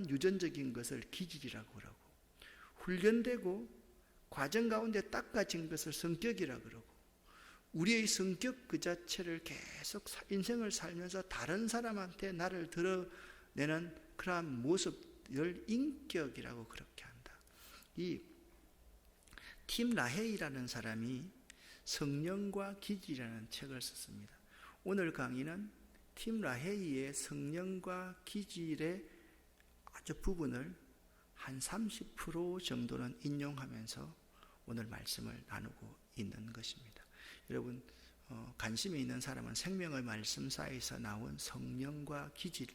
유전적인 것을 기질이라고 그러고, 훈련되고 과정 가운데 닦아진 것을 성격이라고 그러고, 우리의 성격 그 자체를 계속 인생을 살면서 다른 사람한테 나를 드러내는 그러한 모습을 인격이라고 그렇게 한다. 이 팀 라헤이라는 사람이 성령과 기질이라는 책을 썼습니다. 오늘 강의는 팀 라헤이의 성령과 기질의 아주 부분을 한 30% 정도는 인용하면서 오늘 말씀을 나누고 있는 것입니다. 여러분, 관심이 있는 사람은 생명의 말씀사에서 나온 성령과 기질,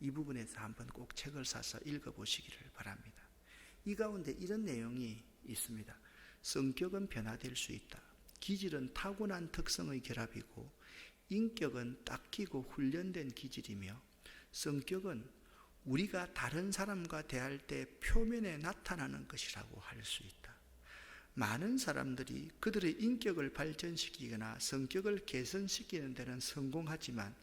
이 부분에서 한번 꼭 책을 사서 읽어보시기를 바랍니다. 이 가운데 이런 내용이 있습니다. 성격은 변화될 수 있다. 기질은 타고난 특성의 결합이고, 인격은 닦이고 훈련된 기질이며, 성격은 우리가 다른 사람과 대할 때 표면에 나타나는 것이라고 할 수 있다. 많은 사람들이 그들의 인격을 발전시키거나 성격을 개선시키는 데는 성공하지만,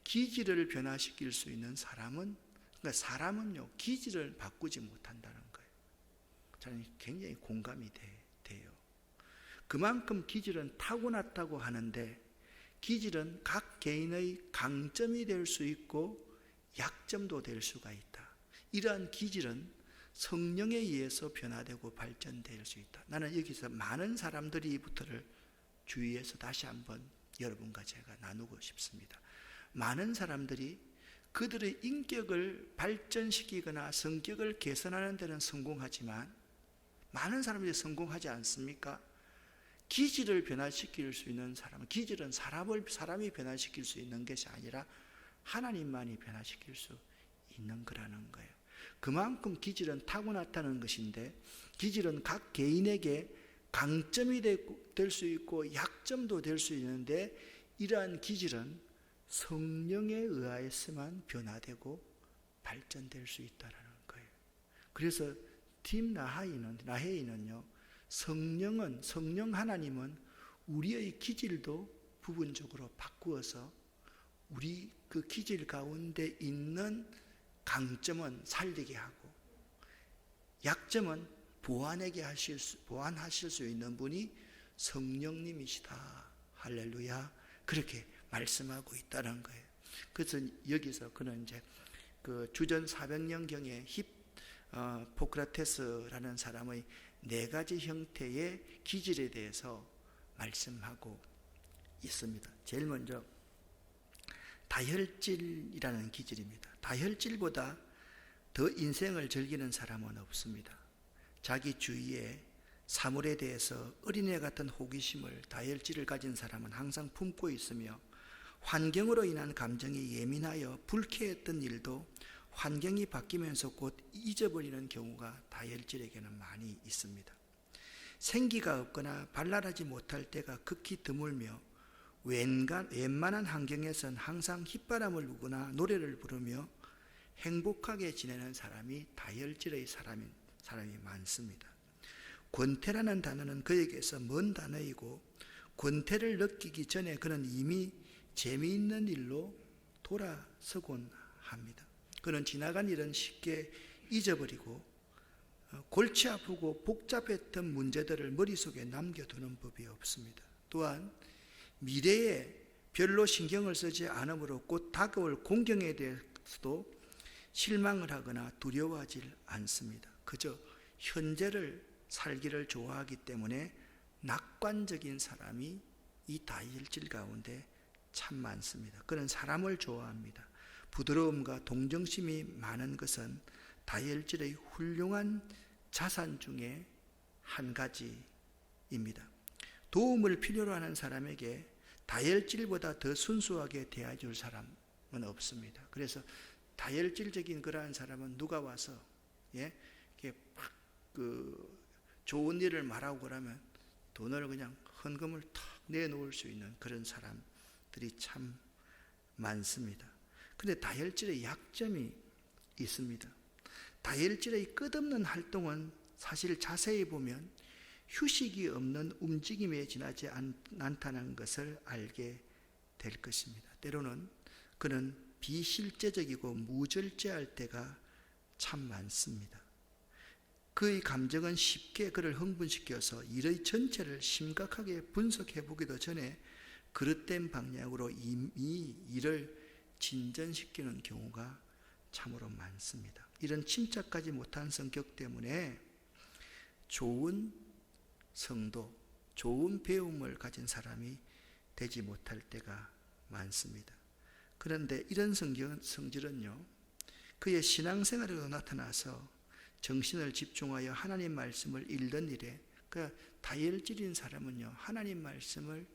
기질을 변화시킬 수 있는 그러니까 사람은요, 기질을 바꾸지 못한다는 거예요. 저는 굉장히 공감이 돼요. 그만큼 기질은 타고났다고 하는데, 기질은 각 개인의 강점이 될 수 있고 약점도 될 수가 있다. 이러한 기질은 성령에 의해서 변화되고 발전될 수 있다. 나는 여기서 많은 사람들이부터를 주의해서 다시 한번 여러분과 제가 나누고 싶습니다. 많은 사람들이 그들의 인격을 발전시키거나 성격을 개선하는 데는 성공하지만, 많은 사람들이 성공하지 않습니까? 기질을 변화시킬 수 있는 기질은 사람이 변화시킬 수 있는 것이 아니라 하나님만이 변화시킬 수 있는 거라는 거예요. 그만큼 기질은 타고났다는 것인데, 기질은 각 개인에게 강점이 될 수 있고 약점도 될 수 있는데, 이러한 기질은 성령에 의하여서만 변화되고 발전될 수 있다는 거예요. 그래서 팀 라헤이는요, 성령 하나님은 우리의 기질도 부분적으로 바꾸어서 우리 그 기질 가운데 있는 강점은 살리게 하고 약점은 보완하실 수 있는 분이 성령님이시다. 할렐루야. 그렇게 말씀하고 있다는 거예요. 그래서 여기서 그는 이제 그 주전 400년경에 포크라테스라는 사람의 4가지 형태의 기질에 대해서 말씀하고 있습니다. 제일 먼저 다혈질이라는 기질입니다. 다혈질보다 더 인생을 즐기는 사람은 없습니다. 자기 주위에 사물에 대해서 어린애 같은 호기심을, 다혈질을 가진 사람은 항상 품고 있으며, 환경으로 인한 감정이 예민하여 불쾌했던 일도 환경이 바뀌면서 곧 잊어버리는 경우가 다혈질에게는 많이 있습니다. 생기가 없거나 발랄하지 못할 때가 극히 드물며, 웬만한 환경에선 항상 휘바람을 불거나 노래를 부르며 행복하게 지내는 사람이 다혈질의 사람이 많습니다. 권태라는 단어는 그에게서 먼 단어이고, 권태를 느끼기 전에 그는 이미 재미있는 일로 돌아서곤 합니다. 그는 지나간 일은 쉽게 잊어버리고 골치 아프고 복잡했던 문제들을 머릿속에 남겨두는 법이 없습니다. 또한 미래에 별로 신경을 쓰지 않으므로 곧 다가올 공경에 대해서도 실망을 하거나 두려워하지 않습니다. 그저 현재를 살기를 좋아하기 때문에 낙관적인 사람이 이 다혈질 가운데 참 많습니다. 그는 사람을 좋아합니다. 부드러움과 동정심이 많은 것은 다혈질의 훌륭한 자산 중에 한 가지입니다. 도움을 필요로 하는 사람에게 다혈질보다 더 순수하게 대해줄 사람은 없습니다. 그래서 다혈질적인 그러한 사람은 누가 와서 이렇게 막 좋은 일을 말하고 그러면 돈을 그냥 헌금을 탁 내놓을 수 있는 그런 사람들이 참 많습니다. 그런데 다혈질의 약점이 있습니다. 다혈질의 끝없는 활동은 사실 자세히 보면 휴식이 없는 움직임에 지나지 않다는 것을 알게 될 것입니다. 때로는 그는 비실제적이고 무절제할 때가 참 많습니다. 그의 감정은 쉽게 그를 흥분시켜서 일의 전체를 심각하게 분석해 보기도 전에 그릇된 방향으로 이미 일을 진전시키는 경우가 참으로 많습니다. 이런 침착하지 못한 성격 때문에 좋은 성도, 좋은 배움을 가진 사람이 되지 못할 때가 많습니다. 그런데 이런 성질은요, 그의 신앙생활에도 나타나서 정신을 집중하여 하나님 말씀을 읽는 일에, 그러니까 다혈질인 사람은요, 하나님 말씀을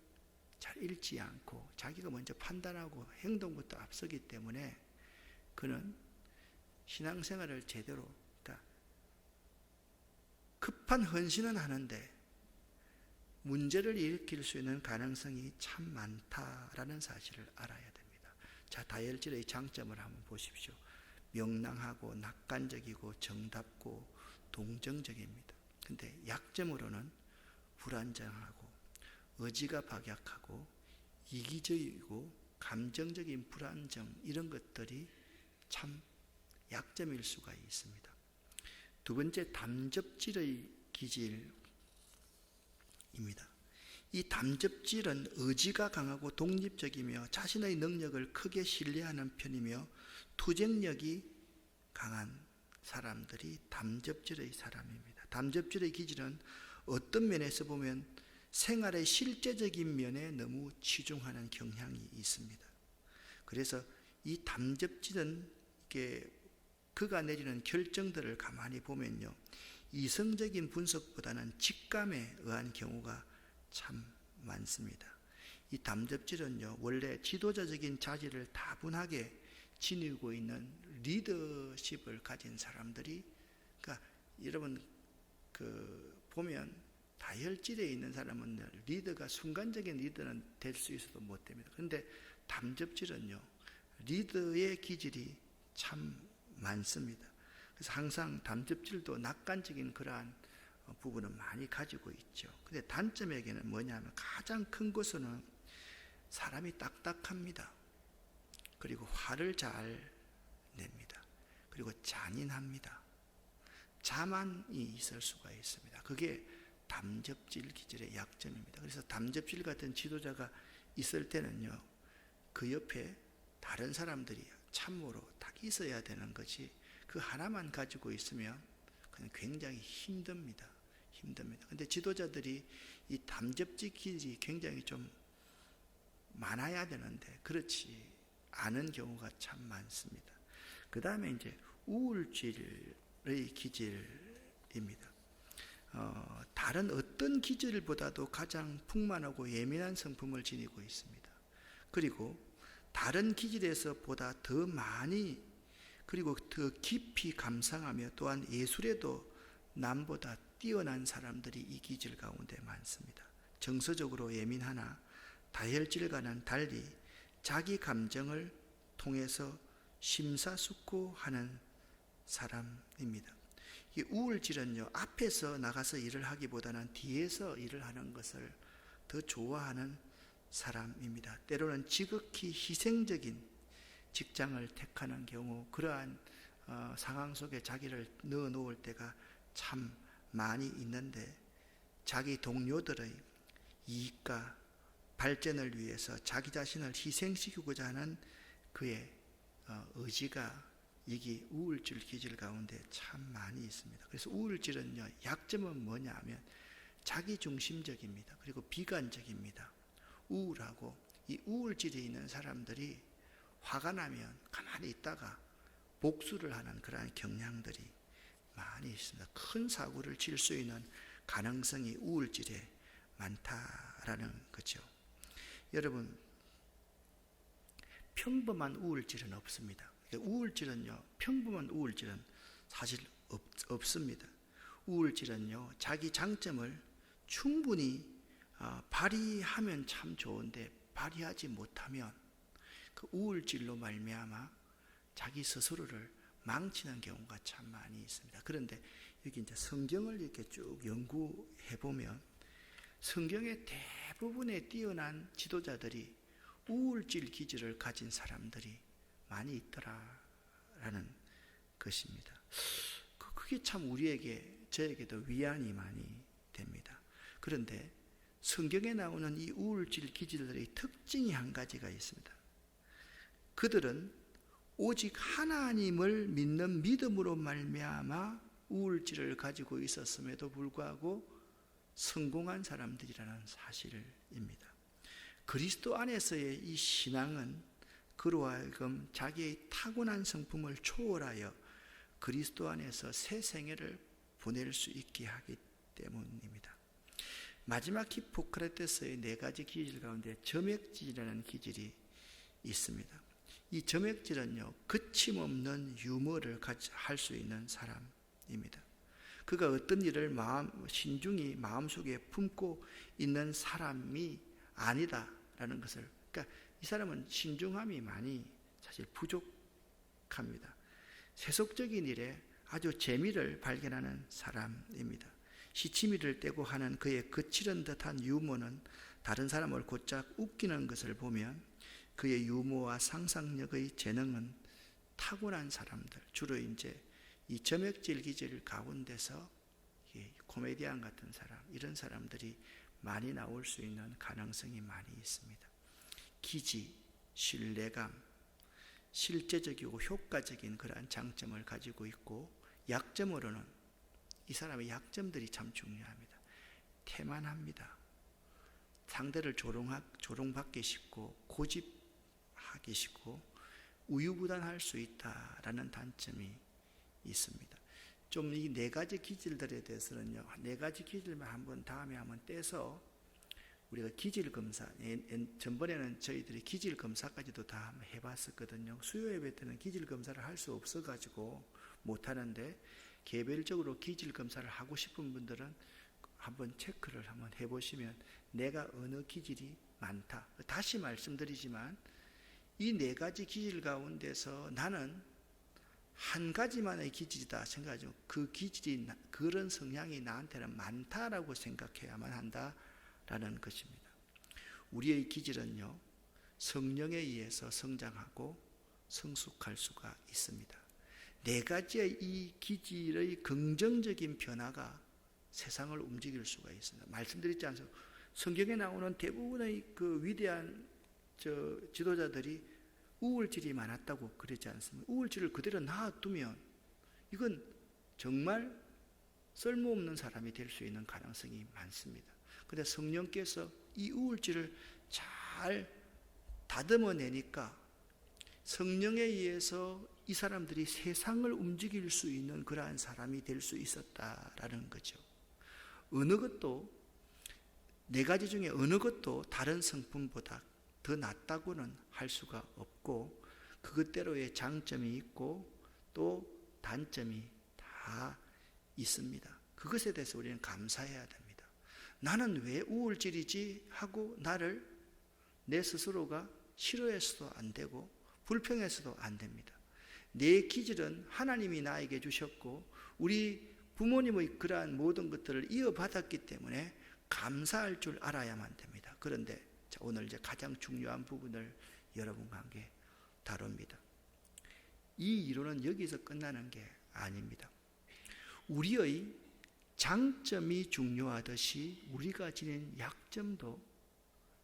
잘 읽지 않고 자기가 먼저 판단하고 행동부터 앞서기 때문에 그는 신앙생활을 제대로, 그러니까 급한 헌신은 하는데 문제를 일으킬 수 있는 가능성이 참 많다라는 사실을 알아야 됩니다. 자, 다혈질의 장점을 한번 보십시오. 명랑하고 낙관적이고 정답고 동정적입니다. 근데 약점으로는 불안정하고 의지가 박약하고 이기적이고 감정적인 불안정, 이런 것들이 참 약점일 수가 있습니다. 두 번째, 담접질의 기질입니다. 이 담접질은 의지가 강하고 독립적이며 자신의 능력을 크게 신뢰하는 편이며 투쟁력이 강한 사람들이 담접질의 사람입니다. 담접질의 기질은 어떤 면에서 보면 생활의 실제적인 면에 너무 치중하는 경향이 있습니다. 그래서 이 담접질은 이게 그가 내리는 결정들을 가만히 보면요, 이성적인 분석보다는 직감에 의한 경우가 참 많습니다. 이 담접질은요, 원래 지도자적인 자질을 다분하게 지니고 있는 리더십을 가진 사람들이, 그러니까 여러분 보면 다혈질에 있는 사람은 리더가 순간적인 리더는 될 수 있어도 못 됩니다. 그런데 담접질은요, 리더의 기질이 참 많습니다. 그래서 항상 담접질도 낙관적인 그러한 부분은 많이 가지고 있죠. 근데 단점에게는 뭐냐면 가장 큰 것은 사람이 딱딱합니다. 그리고 화를 잘 냅니다. 그리고 잔인합니다. 자만이 있을 수가 있습니다. 그게 담접질 기질의 약점입니다. 그래서 담접질 같은 지도자가 있을 때는요, 그 옆에 다른 사람들이 참으로 딱 있어야 되는 것이, 그 하나만 가지고 있으면 그냥 굉장히 힘듭니다. 근데 지도자들이 이 담접질 기질이 굉장히 좀 많아야 되는데 그렇지 않은 경우가 참 많습니다. 그 다음에 이제 우울질의 기질입니다. 다른 어떤 기질보다도 가장 풍만하고 예민한 성품을 지니고 있습니다. 그리고 다른 기질에서 보다 더 많이, 그리고 더 깊이 감상하며 또한 예술에도 남보다 뛰어난 사람들이 이 기질 가운데 많습니다. 정서적으로 예민하나 다혈질과는 달리 자기 감정을 통해서 심사숙고하는 사람입니다. 이 우울질은요, 앞에서 나가서 일을 하기보다는 뒤에서 일을 하는 것을 더 좋아하는 사람입니다. 때로는 지극히 희생적인 직장을 택하는 경우, 그러한 상황 속에 자기를 넣어 놓을 때가 참 많이 있는데, 자기 동료들의 이익과 발전을 위해서 자기 자신을 희생시키고자 하는 그의 의지가, 이게 우울질 기질 가운데 참 많이 있습니다. 그래서 우울질은요, 약점은 뭐냐 하면 자기중심적입니다. 그리고 비관적입니다. 우울하고, 이 우울질이 있는 사람들이 화가 나면 가만히 있다가 복수를 하는 그러한 경향들이 많이 있습니다. 큰 사고를 칠 수 있는 가능성이 우울질에 많다라는 거죠. 여러분, 평범한 우울증은 없습니다. 우울증은요, 평범한 우울증은 사실 없습니다. 우울증은요, 자기 장점을 충분히 발휘하면 참 좋은데 발휘하지 못하면 그 우울증로 말미암아 자기 스스로를 망치는 경우가 참 많이 있습니다. 그런데 여기 이제 성경을 이렇게 쭉 연구해 보면 성경의 대부분의 뛰어난 지도자들이 우울질 기질을 가진 사람들이 많이 있더라라는 것입니다. 그게 참 저에게도 위안이 많이 됩니다. 그런데 성경에 나오는 이 우울질 기질들의 특징이 한 가지가 있습니다. 그들은 오직 하나님을 믿는 믿음으로 말미암아 우울질을 가지고 있었음에도 불구하고 성공한 사람들이라는 사실입니다. 그리스도 안에서의 이 신앙은 그로 하여금 자기의 타고난 성품을 초월하여 그리스도 안에서 새 생애를 보낼 수 있게 하기 때문입니다. 마지막 히포크라테스의 4가지 기질 가운데 점액질이라는 기질이 있습니다. 이 점액질은요, 거침없는 유머를 할 수 있는 사람입니다. 그가 어떤 일을 신중히 마음속에 품고 있는 사람이 아니다라는 것을, 그러니까 이 사람은 신중함이 많이 사실 부족합니다. 세속적인 일에 아주 재미를 발견하는 사람입니다. 시치미를 떼고 하는 그의 거칠은 듯한 유머는 다른 사람을 곧잘 웃기는 것을 보면 그의 유머와 상상력의 재능은 타고난 사람들, 주로 이제 이 점액질 기질 가운데서 코미디언 같은 사람, 이런 사람들이 많이 나올 수 있는 가능성이 많이 있습니다. 기지, 신뢰감, 실제적이고 효과적인 그러한 장점을 가지고 있고, 약점으로는 이 사람의 약점들이 참 중요합니다. 태만합니다. 상대를 조롱받기 쉽고 고집하기 쉽고 우유부단할 수 있다라는 단점이 있습니다. 좀 이 4가지 기질들에 대해서는요, 4가지 기질만 한번 다음에 한번 떼서 우리가 기질 검사, 전번에는 저희들이 기질 검사까지도 다 한번 해봤었거든요. 수요 예배 때는 기질 검사를 할 수 없어가지고 못하는데, 개별적으로 기질 검사를 하고 싶은 분들은 한번 체크를 한번 해보시면 내가 어느 기질이 많다. 다시 말씀드리지만 이 4가지 기질 가운데서 나는 한 가지만의 기질이다 생각하죠. 그 기질이, 그런 성향이 나한테는 많다라고 생각해야만 한다라는 것입니다. 우리의 기질은요, 성령에 의해서 성장하고 성숙할 수가 있습니다. 4가지의 이 기질의 긍정적인 변화가 세상을 움직일 수가 있습니다. 말씀드렸지 않습니까? 성경에 나오는 대부분의 그 위대한 지도자들이 우울질이 많았다고 그러지 않습니까? 우울질을 그대로 놔두면 이건 정말 쓸모없는 사람이 될 수 있는 가능성이 많습니다. 그런데 성령께서 이 우울질을 잘 다듬어내니까 성령에 의해서 이 사람들이 세상을 움직일 수 있는 그러한 사람이 될 수 있었다라는 거죠. 어느 것도 4가지 중에 어느 것도 다른 성품보다 더 낫다고는 할 수가 없고, 그것대로의 장점이 있고 또 단점이 다 있습니다. 그것에 대해서 우리는 감사해야 됩니다. 나는 왜 우울질이지 하고 나를 내 스스로가 싫어해서도 안 되고 불평해서도 안 됩니다. 내 기질은 하나님이 나에게 주셨고 우리 부모님의 그러한 모든 것들을 이어받았기 때문에 감사할 줄 알아야만 됩니다. 그런데 오늘 이제 가장 중요한 부분을 여러분과 함께 다룹니다. 이 이론은 여기서 끝나는 게 아닙니다. 우리의 장점이 중요하듯이 우리가 지닌 약점도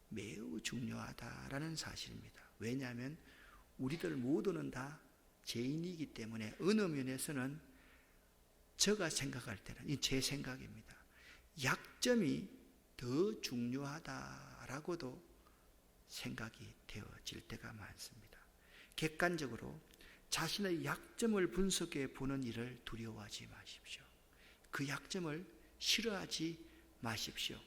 매우 중요하다라는 사실입니다. 왜냐하면 우리들 모두는 다 죄인이기 때문에 어느 면에서는 제가 생각할 때는, 이 제 생각입니다, 약점이 더 중요하다라고도 생각이 되어질 때가 많습니다. 객관적으로 자신의 약점을 분석해 보는 일을 두려워하지 마십시오. 그 약점을 싫어하지 마십시오.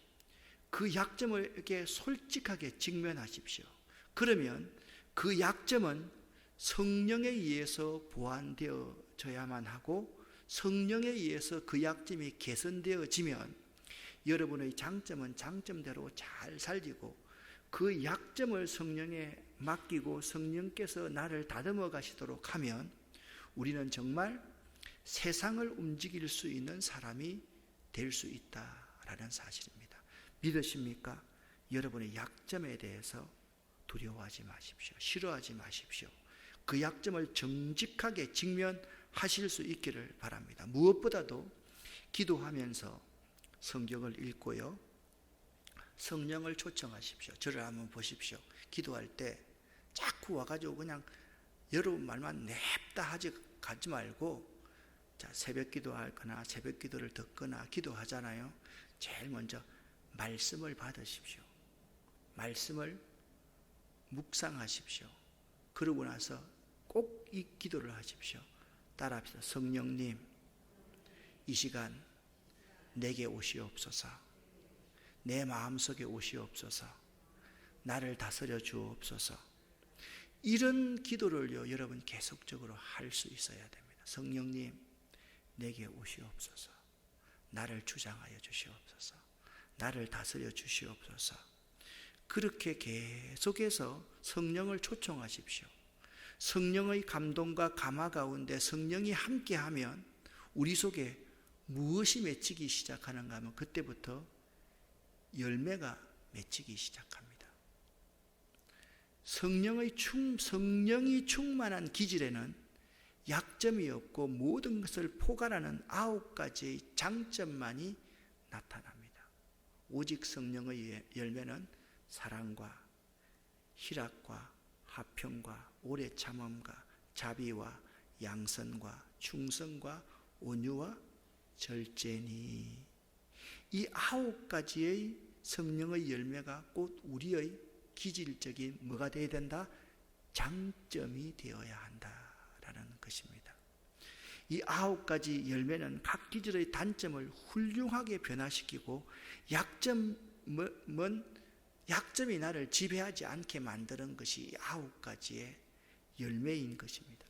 그 약점을 이렇게 솔직하게 직면하십시오. 그러면 그 약점은 성령에 의해서 보완되어져야만 하고 성령에 의해서 그 약점이 개선되어지면 여러분의 장점은 장점대로 잘 살리고 그 약점을 성령에 맡기고 성령께서 나를 다듬어 가시도록 하면 우리는 정말 세상을 움직일 수 있는 사람이 될 수 있다라는 사실입니다. 믿으십니까? 여러분의 약점에 대해서 두려워하지 마십시오. 싫어하지 마십시오. 그 약점을 정직하게 직면하실 수 있기를 바랍니다. 무엇보다도 기도하면서 성경을 읽고요, 성령을 초청하십시오. 저를 한번 보십시오. 기도할 때 자꾸 와가지고 그냥 여러분 말만 냅다 가지 말고, 자, 새벽 기도하거나 새벽 기도를 듣거나 기도하잖아요. 제일 먼저 말씀을 받으십시오. 말씀을 묵상하십시오. 그러고 나서 꼭 이 기도를 하십시오. 따라합시다. 성령님, 이 시간 내게 오시옵소서. 내 마음속에 오시옵소서. 나를 다스려 주옵소서. 이런 기도를요, 여러분 계속적으로 할 수 있어야 됩니다. 성령님, 내게 오시옵소서. 나를 주장하여 주시옵소서. 나를 다스려 주시옵소서. 그렇게 계속해서 성령을 초청하십시오. 성령의 감동과 감화 가운데 성령이 함께하면 우리 속에 무엇이 맺히기 시작하는가 하면 그때부터 열매가 맺히기 시작합니다. 성령이 충만한 기질에는 약점이 없고 모든 것을 포괄하는 9가지의 장점만이 나타납니다. 오직 성령의 열매는 사랑과 희락과 화평과 오래 참음과 자비와 양선과 충성과 온유와 절제니, 이 9가지의 성령의 열매가 곧 우리의 기질적인 뭐가 되어야 된다? 장점이 되어야 한다라는 것입니다. 이 9가지 열매는 각 기질의 단점을 훌륭하게 변화시키고 약점이 나를 지배하지 않게 만드는 것이 9가지의 열매인 것입니다.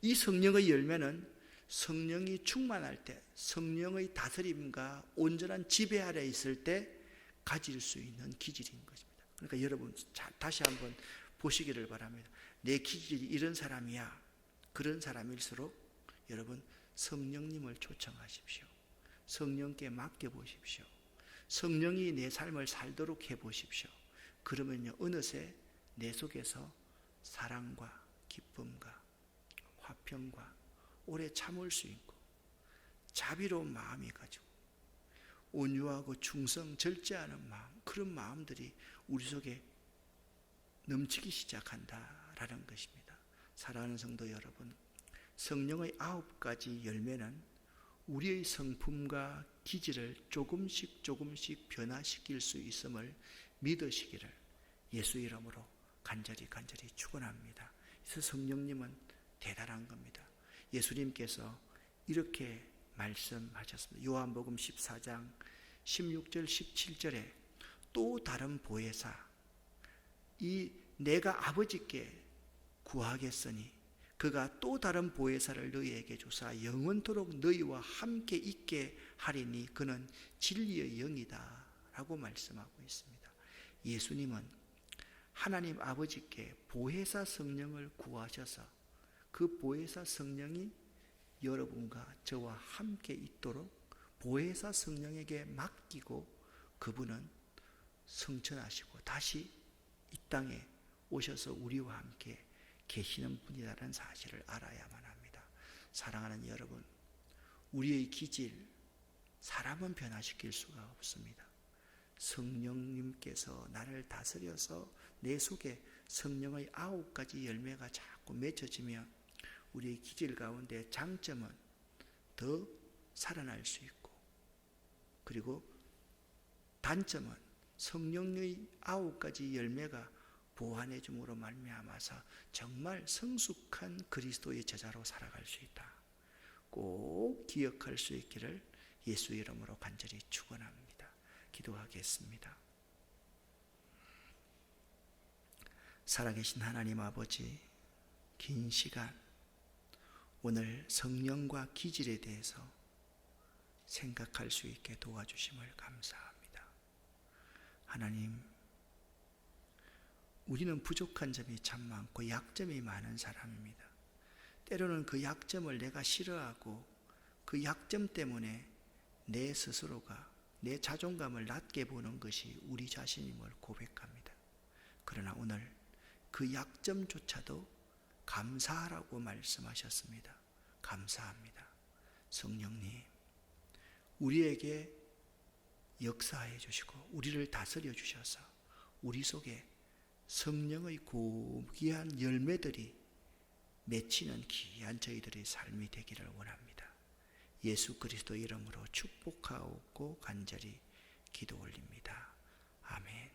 이 성령의 열매는 성령이 충만할 때, 성령의 다스림과 온전한 지배 아래 있을 때 가질 수 있는 기질인 것입니다. 그러니까 여러분 다시 한번 보시기를 바랍니다. 내 기질이 이런 사람이야. 그런 사람일수록 여러분 성령님을 초청하십시오. 성령께 맡겨보십시오. 성령이 내 삶을 살도록 해보십시오. 그러면요, 어느새 내 속에서 사랑과 기쁨과 화평과 오래 참을 수 있고 자비로운 마음이 가지고 온유하고 충성, 절제하는 마음, 그런 마음들이 우리 속에 넘치기 시작한다라는 것입니다. 사랑하는 성도 여러분, 성령의 9가지 열매는 우리의 성품과 기질을 조금씩 변화시킬 수 있음을 믿으시기를 예수 이름으로 간절히 축원합니다. 그래서 성령님은 대단한 겁니다. 예수님께서 이렇게 말씀하셨습니다. 요한복음 14장 16절 17절에 또 다른 보혜사, 이 내가 아버지께 구하겠으니 그가 또 다른 보혜사를 너희에게 주사 영원토록 너희와 함께 있게 하리니 그는 진리의 영이다 라고 말씀하고 있습니다. 예수님은 하나님 아버지께 보혜사 성령을 구하셔서 그 보혜사 성령이 여러분과 저와 함께 있도록 보혜사 성령에게 맡기고 그분은 성천하시고 다시 이 땅에 오셔서 우리와 함께 계시는 분이라는 사실을 알아야만 합니다. 사랑하는 여러분, 우리의 기질, 사람은 변화시킬 수가 없습니다. 성령님께서 나를 다스려서 내 속에 성령의 9가지 열매가 자꾸 맺혀지면 우리의 기질 가운데 장점은 더 살아날 수 있고, 그리고 단점은 성령의 9가지 열매가 보완해 줌으로 말미암아서 정말 성숙한 그리스도의 제자로 살아갈 수 있다. 꼭 기억할 수 있기를 예수 이름으로 간절히 축원합니다. 기도하겠습니다. 살아계신 하나님 아버지, 긴 시간 오늘 성령과 기질에 대해서 생각할 수 있게 도와주심을 감사합니다. 하나님, 우리는 부족한 점이 참 많고 약점이 많은 사람입니다. 때로는 그 약점을 내가 싫어하고 그 약점 때문에 내 스스로가 내 자존감을 낮게 보는 것이 우리 자신임을 고백합니다. 그러나 오늘 그 약점조차도 감사하라고 말씀하셨습니다. 감사합니다. 성령님, 우리에게 역사해 주시고 우리를 다스려 주셔서 우리 속에 성령의 고귀한 열매들이 맺히는 귀한 저희들의 삶이 되기를 원합니다. 예수 그리스도 이름으로 축복하고 간절히 기도 올립니다. 아멘.